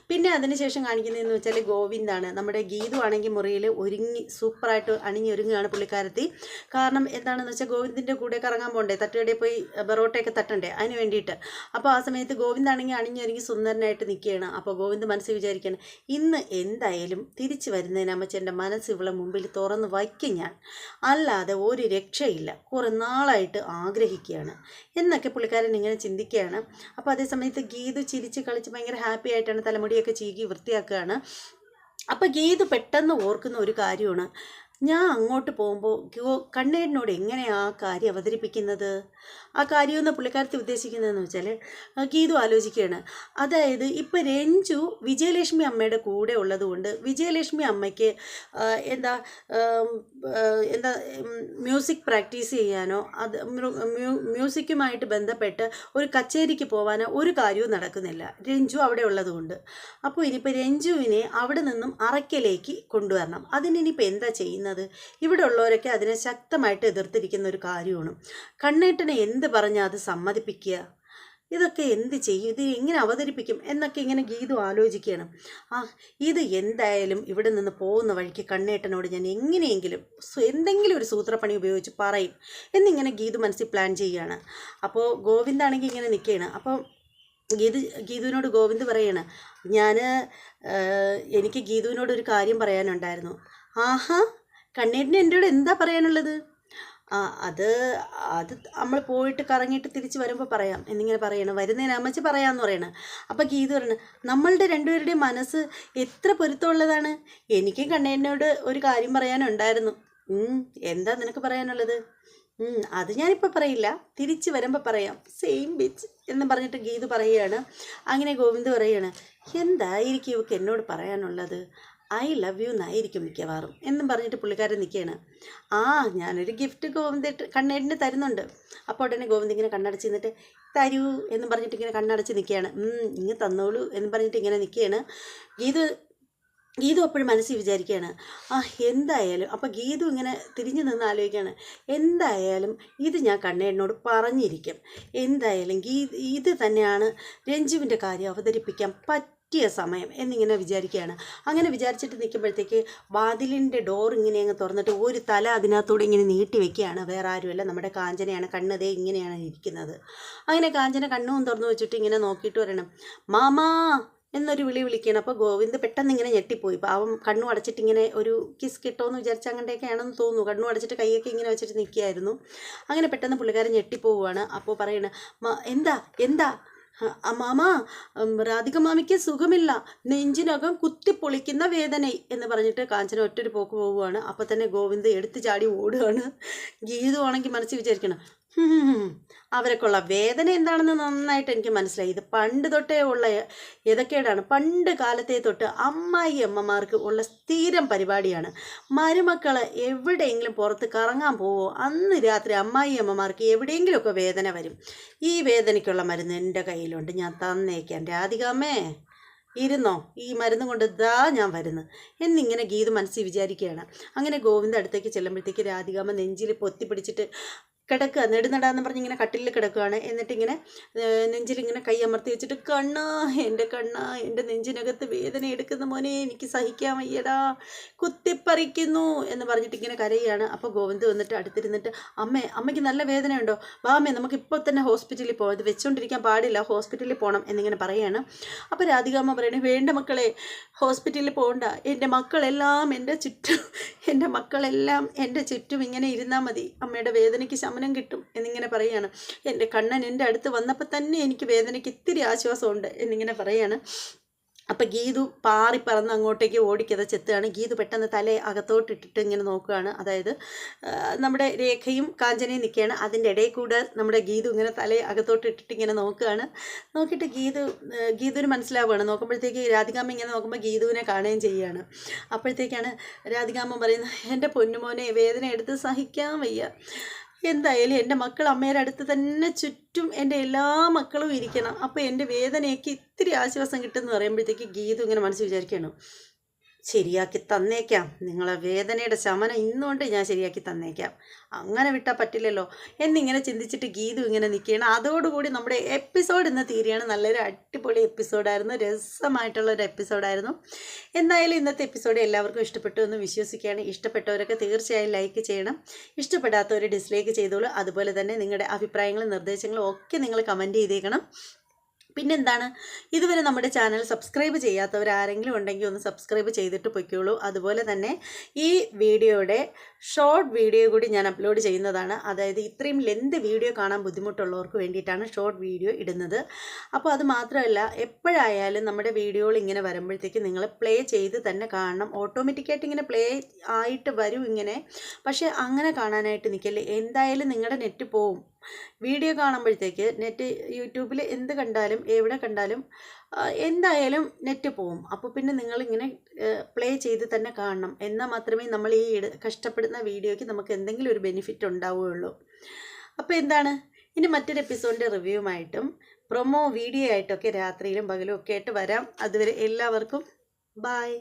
പിന്നെ അതിനുശേഷം കാണിക്കുന്നതെന്ന് വെച്ചാൽ ഗോവിന്ദാണ്. നമ്മുടെ ഗീതു ആണെങ്കിൽ മുറിയിൽ ഒരുങ്ങി സൂപ്പറായിട്ട് അണിഞ്ഞൊരുങ്ങുകയാണ് പുള്ളിക്കാരത്തി. കാരണം എന്താണെന്ന് വെച്ചാൽ ഗോവിന്ദിൻ്റെ കൂടെ കറങ്ങാൻ പോകണ്ടേ, തട്ടുകടയിൽ പോയി ബറോട്ടയൊക്കെ തട്ടണ്ടേ, അതിന് വേണ്ടിയിട്ട്. അപ്പോൾ ആ സമയത്ത് ഗോവിന്ദാണെങ്കിൽ അണിഞ്ഞൊരുങ്ങി സുന്ദരനായിട്ട് നിൽക്കുകയാണ്. അപ്പോൾ ഗോവിന്ദ് മനസ്സിൽ വിചാരിക്കുകയാണ്, ഇന്ന് എന്തായാലും തിരിച്ചു വരുന്നതിന് അമ്മച്ചൻ്റെ മനസ്സ് ഇവളെ മുമ്പിൽ തുറന്ന് വയ്ക്കും ഞാൻ, അല്ലാതെ ഒരു രക്ഷയില്ല, കുറേ നാളായിട്ട് ആഗ്രഹിക്കുകയാണ് എന്നൊക്കെ പുള്ളിക്കാരൻ ഇങ്ങനെ ചിന്തിക്കുകയാണ്. അപ്പോൾ അതേസമയത്ത് ഗീതു ചിരിച്ച് കളിച്ച് ഭയങ്കര ഹാപ്പി ആയിട്ടാണ് തലമുടിയൊക്കെ ചീകി വൃത്തിയാക്കുകയാണ്. അപ്പോൾ ഗീതു പെട്ടെന്ന് ഓർക്കുന്ന ഒരു കാര്യമാണ്, ഞാൻ അങ്ങോട്ട് പോകുമ്പോൾ കണ്ണേടിനോട് എങ്ങനെയാണ് ആ കാര്യം അവതരിപ്പിക്കുന്നത്? ആ കാര്യമെന്ന് പുള്ളിക്കാരത്തി ഉദ്ദേശിക്കുന്നതെന്ന് വെച്ചാൽ ഗീതു ആലോചിക്കുകയാണ്. അതായത് ഇപ്പോൾ രഞ്ജു വിജയലക്ഷ്മി അമ്മയുടെ കൂടെ ഉള്ളതുകൊണ്ട് വിജയലക്ഷ്മി അമ്മയ്ക്ക് എന്താ മ്യൂസിക് പ്രാക്ടീസ് ചെയ്യാനോ അത് മ്യൂസിക്കുമായിട്ട് ബന്ധപ്പെട്ട് ഒരു കച്ചേരിക്ക് പോകാനോ ഒരു കാര്യവും നടക്കുന്നില്ല, രഞ്ജു അവിടെ ഉള്ളതുകൊണ്ട്. അപ്പോൾ ഇനിയിപ്പോൾ രഞ്ജുവിനെ അവിടെ നിന്നും അറയ്ക്കലേക്ക് കൊണ്ടുവരണം. അതിനിപ്പോൾ എന്താ ചെയ്യുന്നത്? ഇവിടെ ഉള്ളവരൊക്കെ അതിനെ ശക്തമായിട്ട് എതിർത്തിരിക്കുന്ന ഒരു കാര്യമാണ്. കണ്ണേട്ടനെ എന്ത് പറഞ്ഞാൽ അത് സമ്മതിപ്പിക്കുക, ഇതൊക്കെ എന്ത് ചെയ്യും, ഇത് എങ്ങനെ അവതരിപ്പിക്കും എന്നൊക്കെ ഇങ്ങനെ ഗീതു ആലോചിക്കുകയാണ്. ഇത് എന്തായാലും ഇവിടെ നിന്ന് പോകുന്ന വഴിക്ക് കണ്ണേട്ടനോട് ഞാൻ എങ്ങനെയെങ്കിലും എന്തെങ്കിലും ഒരു സൂത്രപ്പണി ഉപയോഗിച്ച് പറയും എന്നിങ്ങനെ ഗീതു മനസ്സിൽ പ്ലാൻ ചെയ്യുകയാണ്. അപ്പോൾ ഗോവിന്ദാണെങ്കിൽ ഇങ്ങനെ നിൽക്കുകയാണ്. അപ്പോൾ ഗീതുവിനോട് ഗോവിന്ദ് പറയാണ്, എനിക്ക് ഗീതുവിനോടൊരു കാര്യം പറയാനുണ്ടായിരുന്നു. ആഹാ, കണ്ണേട്ടിന് എന്നോട് എന്താ പറയാനുള്ളത്? അത് നമ്മൾ പോയിട്ട് കറങ്ങിയിട്ട് തിരിച്ച് വരുമ്പോൾ പറയാം എന്നിങ്ങനെ പറയണം. വരുന്നതിന് അമ്മച്ചി പറയാമെന്ന് പറയണം. അപ്പോൾ ഗീതു പറയണം, നമ്മളുടെ രണ്ടുപേരുടെയും മനസ്സ് എത്ര പൊരുത്തമുള്ളതാണ്. എനിക്കും കണ്ണേട്ടിനോട് ഒരു കാര്യം പറയാനുണ്ടായിരുന്നു. എന്താ നിനക്ക് പറയാനുള്ളത്? അത് ഞാനിപ്പോൾ പറയില്ല, തിരിച്ച് വരുമ്പോൾ പറയാം, സെയിം ബിച്ച് എന്ന് പറഞ്ഞിട്ട് ഗീതു പറയുകയാണ്. അങ്ങനെ ഗോവിന്ദ് പറയുകയാണ്, എന്തായിരിക്കും ഇവർക്ക് എന്നോട് പറയാനുള്ളത്? ഐ ലവ് യു എന്നായിരിക്കും മിക്കവാറും എന്നും പറഞ്ഞിട്ട് പുള്ളിക്കാരൻ നിൽക്കുകയാണ്. ഞാനൊരു ഗിഫ്റ്റ് കണ്ണേടിന് തരുന്നുണ്ട്. അപ്പോൾ ഉടനെ ഗോവിന്ദ് ഇങ്ങനെ കണ്ണടച്ച് നിന്നിട്ട് തരൂ എന്നും പറഞ്ഞിട്ട് ഇങ്ങനെ കണ്ണടച്ച് നിൽക്കുകയാണ്. ഇങ്ങനെ തന്നോളൂ എന്ന് പറഞ്ഞിട്ട് ഇങ്ങനെ നിൽക്കുകയാണ്. ഗീതു അപ്പോഴും മനസ്സിൽ വിചാരിക്കുകയാണ്, എന്തായാലും. അപ്പോൾ ഗീതു ഇങ്ങനെ തിരിഞ്ഞു നിന്ന് ആലോചിക്കുകയാണ്, എന്തായാലും ഇത് ഞാൻ കണ്ണേടിനോട് പറഞ്ഞിരിക്കും, എന്തായാലും ഇത് തന്നെയാണ് രഞ്ജുവിൻ്റെ കാര്യം അവതരിപ്പിക്കാൻ പറ്റിയ സമയം എന്നിങ്ങനെ വിചാരിക്കുകയാണ്. അങ്ങനെ വിചാരിച്ചിട്ട് നിൽക്കുമ്പോഴത്തേക്ക് വാതിലിൻ്റെ ഡോർ ഇങ്ങനെ അങ്ങ് തുറന്നിട്ട് ഒരു തല അതിനകത്തൂടെ ഇങ്ങനെ നീട്ടി വെക്കുകയാണ്. വേറെ ആരുമല്ല, നമ്മുടെ കാഞ്ചനയാണ്. കണ്ണതേ ഇങ്ങനെയാണ് ഇരിക്കുന്നത്. അങ്ങനെ കാഞ്ചന കണ്ണും തുറന്നു വെച്ചിട്ട് ഇങ്ങനെ നോക്കിയിട്ട് പറയണം, മാമാ എന്നൊരു വിളിക്കണം. അപ്പോൾ ഗോവിന്ദ് പെട്ടെന്ന് ഇങ്ങനെ ഞെട്ടിപ്പോയി. പാവം കണ്ണു അടച്ചിട്ട് ഇങ്ങനെ ഒരു കിസ് കിട്ടുമെന്ന് വിചാരിച്ച് അങ്ങനെയൊക്കെയാണെന്ന് തോന്നുന്നു. കണ്ണു അടച്ചിട്ട് കൈയൊക്കെ ഇങ്ങനെ വെച്ചിട്ട് നിൽക്കുകയായിരുന്നു. അങ്ങനെ പെട്ടെന്ന് പുള്ളിക്കാരൻ ഞെട്ടിപ്പോവുകയാണ്. അപ്പോൾ പറയണ, എന്താ മാമ, രാധിക മാമിക്ക് സുഖമില്ല, നെഞ്ചിനകം കുത്തിപ്പൊളിക്കുന്ന വേദന എന്ന് പറഞ്ഞിട്ട് കാഞ്ചന ഒറ്റൊരു പോക്ക് പോവുകയാണ്. അപ്പോൾ തന്നെ ഗോവിന്ദ് എടുത്തു ചാടി ഓടുകയാണ്. ഗീതു ആണെങ്കിൽ മനസ്സിൽ വിചാരിക്കണം, അവരൊക്കെയുള്ള വേദന എന്താണെന്ന് നന്നായിട്ട് എനിക്ക് മനസ്സിലായി. ഇത് പണ്ട് തൊട്ടേ ഉള്ള ഏതൊക്കെയാണ്, പണ്ട് കാലത്തെ തൊട്ട് അമ്മമാർക്ക് ഉള്ള സ്ഥിരം പരിപാടിയാണ്. മരുമക്കളെ എവിടെയെങ്കിലും പുറത്ത് കറങ്ങാൻ പോവോ അന്ന് രാത്രി അമ്മമാർക്ക് എവിടെയെങ്കിലുമൊക്കെ വേദന വരും. ഈ വേദനയ്ക്കുള്ള മരുന്ന് എൻ്റെ കയ്യിലുണ്ട്, ഞാൻ തന്നേക്കാം, രാധികാമ്മേ ഇരുന്നോ, ഈ മരുന്ന് കൊണ്ട് ഞാൻ വരുന്നു എന്നിങ്ങനെ ഗീതു മനസ്സിൽ വിചാരിക്കുകയാണ്. അങ്ങനെ ഗോവിന്ദ് അടുത്തേക്ക് ചെല്ലുമ്പോഴത്തേക്ക് രാധികാമ്മ നെഞ്ചിൽ പൊത്തിപ്പിടിച്ചിട്ട് കിടക്കുക, നെടുനടാന്ന് പറഞ്ഞ് ഇങ്ങനെ കട്ടിലിൽ കിടക്കുകയാണ്. എന്നിട്ടിങ്ങനെ നെഞ്ചിലിങ്ങനെ കൈ അമർത്തി വെച്ചിട്ട്, കണ്ണാ എൻ്റെ നെഞ്ചിനകത്ത് വേദന എടുക്കുന്ന മോനെ, എനിക്ക് സഹിക്കാൻ വയ്യടാ, കുത്തിപ്പറിക്കുന്നു എന്ന് പറഞ്ഞിട്ട് ഇങ്ങനെ കരയുകയാണ്. അപ്പോൾ ഗോവിന്ദ് വന്നിട്ട് അടുത്തിരുന്നിട്ട്, അമ്മയ്ക്ക് നല്ല വേദനയുണ്ടോ? വാ അമ്മേ, നമുക്ക് ഇപ്പോൾ തന്നെ ഹോസ്പിറ്റലിൽ പോകാം, ഇത് വെച്ചുകൊണ്ടിരിക്കാൻ പാടില്ല, ഹോസ്പിറ്റലിൽ പോകണം എന്നിങ്ങനെ പറയുകയാണ്. അപ്പോൾ രാധികാമ്മ പറയണേ, വേണ്ട മക്കളെ, ഹോസ്പിറ്റലിൽ പോകണ്ട, എൻ്റെ മക്കളെല്ലാം എൻ്റെ ചുറ്റും ഇങ്ങനെ ഇരുന്നാൽ മതി, അമ്മയുടെ വേദനയ്ക്ക് ശമനം കിട്ടും എന്നിങ്ങനെ പറയുകയാണ്. എൻ്റെ കണ്ണൻ എൻ്റെ അടുത്ത് വന്നപ്പോൾ തന്നെ എനിക്ക് വേദനയ്ക്ക് ഇത്തിരി ആശ്വാസമുണ്ട് എന്നിങ്ങനെ പറയുകയാണ്. അപ്പം ഗീതു പാറി പറന്ന് അങ്ങോട്ടേക്ക് ഓടിക്കതച്ചെത്തുകയാണ്. ഗീതു പെട്ടെന്ന് തല അകത്തോട്ടിട്ടിട്ട് ഇങ്ങനെ നോക്കുകയാണ്. അതായത് നമ്മുടെ രേഖയും കാഞ്ചനയും നിൽക്കുകയാണ്. അതിൻ്റെ ഇടയിൽ കൂടെ നമ്മുടെ ഗീതു ഇങ്ങനെ തല അകത്തോട്ടിട്ടിട്ട് ഇങ്ങനെ നോക്കുകയാണ്. നോക്കിയിട്ട് ഗീതുവിന് മനസ്സിലാവുകയാണ്. നോക്കുമ്പോഴത്തേക്ക് രാധികാമ്മ ഇങ്ങനെ നോക്കുമ്പോൾ ഗീതുവിനെ കാണുകയും ചെയ്യുകയാണ്. അപ്പോഴത്തേക്കാണ് രാധികാമ്മ പറയുന്നത്, എൻ്റെ പൊന്നുമോനെ, വേദന എടുത്ത് സഹിക്കാൻ വയ്യ, എന്തായാലും എൻ്റെ മക്കൾ അമ്മയുടെ അടുത്ത് തന്നെ ചുറ്റും എൻ്റെ എല്ലാ മക്കളും ഇരിക്കണം, അപ്പോൾ എൻ്റെ വേദനയ്ക്ക് ഇത്തിരി ആശ്വാസം കിട്ടുമെന്ന് പറയുമ്പോഴത്തേക്ക് ഗീതു ഇങ്ങനെ മനസ്സ് വിചാരിക്കുകയാണ്, ശരിയാക്കി തന്നേക്കാം, നിങ്ങളെ വേദനയുടെ ശമനം ഇന്നുകൊണ്ട് ഞാൻ ശരിയാക്കി തന്നേക്കാം, അങ്ങനെ വിട്ടാൽ പറ്റില്ലല്ലോ എന്നിങ്ങനെ ചിന്തിച്ചിട്ട് ഗീതു ഇങ്ങനെ നിൽക്കുകയാണ്. അതോടുകൂടി നമ്മുടെ എപ്പിസോഡ് ഇന്ന് തീരുകയാണ്. നല്ലൊരു അടിപൊളി എപ്പിസോഡായിരുന്നു, രസമായിട്ടുള്ളൊരു എപ്പിസോഡായിരുന്നു. എന്തായാലും ഇന്നത്തെ എപ്പിസോഡ് എല്ലാവർക്കും ഇഷ്ടപ്പെട്ടു എന്ന് വിശ്വസിക്കുകയാണ്. ഇഷ്ടപ്പെട്ടവരൊക്കെ തീർച്ചയായും ലൈക്ക് ചെയ്യണം, ഇഷ്ടപ്പെടാത്തവർ ഡിസ്ലൈക്ക് ചെയ്തോളൂ. അതുപോലെ തന്നെ നിങ്ങളുടെ അഭിപ്രായങ്ങളും നിർദ്ദേശങ്ങളും ഒക്കെ നിങ്ങൾ കമൻറ്റ് ചെയ്തേക്കണം. പിന്നെന്താണ്, ഇതുവരെ നമ്മുടെ ചാനൽ സബ്സ്ക്രൈബ് ചെയ്യാത്തവരാരെങ്കിലും ഉണ്ടെങ്കിൽ ഒന്ന് സബ്സ്ക്രൈബ് ചെയ്തിട്ട് പൊയ്ക്കോളൂ. അതുപോലെ തന്നെ ഈ വീഡിയോയുടെ ഷോർട്ട് വീഡിയോ കൂടി ഞാൻ അപ്ലോഡ് ചെയ്യുന്നതാണ്. അതായത് ഇത്രയും ലെന്ത് വീഡിയോ കാണാൻ ബുദ്ധിമുട്ടുള്ളവർക്ക് വേണ്ടിയിട്ടാണ് ഷോർട്ട് വീഡിയോ ഇടുന്നത്. അപ്പോൾ അത് മാത്രമല്ല, എപ്പോഴായാലും നമ്മുടെ വീഡിയോകൾ ഇങ്ങനെ വരുമ്പോഴത്തേക്ക് നിങ്ങൾ പ്ലേ ചെയ്ത് തന്നെ കാണണം. ഓട്ടോമാറ്റിക്കായിട്ട് ഇങ്ങനെ പ്ലേ ആയിട്ട് വരും ഇങ്ങനെ. പക്ഷേ അങ്ങനെ കാണാനായിട്ട് നിൽക്കല്ലേ, എന്തായാലും നിങ്ങളുടെ നെറ്റ് പോവും. വീഡിയോ കാണുമ്പോഴത്തേക്ക് നെറ്റ് യൂട്യൂബിൽ എന്ത് കണ്ടാലും എവിടെ കണ്ടാലും എന്തായാലും നെറ്റ് പോവും. അപ്പോൾ പിന്നെ നിങ്ങളിങ്ങനെ പ്ലേ ചെയ്ത് തന്നെ കാണണം. എന്നാൽ മാത്രമേ നമ്മൾ ഈ കഷ്ടപ്പെടുന്ന വീഡിയോയ്ക്ക് നമുക്ക് എന്തെങ്കിലും ഒരു ബെനിഫിറ്റ് ഉണ്ടാവുകയുള്ളൂ. അപ്പോൾ എന്താണ്, ഇനി മറ്റൊരു എപ്പിസോഡിൻ്റെ റിവ്യൂമായിട്ടും പ്രൊമോ വീഡിയോ ആയിട്ടൊക്കെ രാത്രിയിലും പകലും ഒക്കെ ആയിട്ട് വരാം. അതുവരെ എല്ലാവർക്കും ബായ്.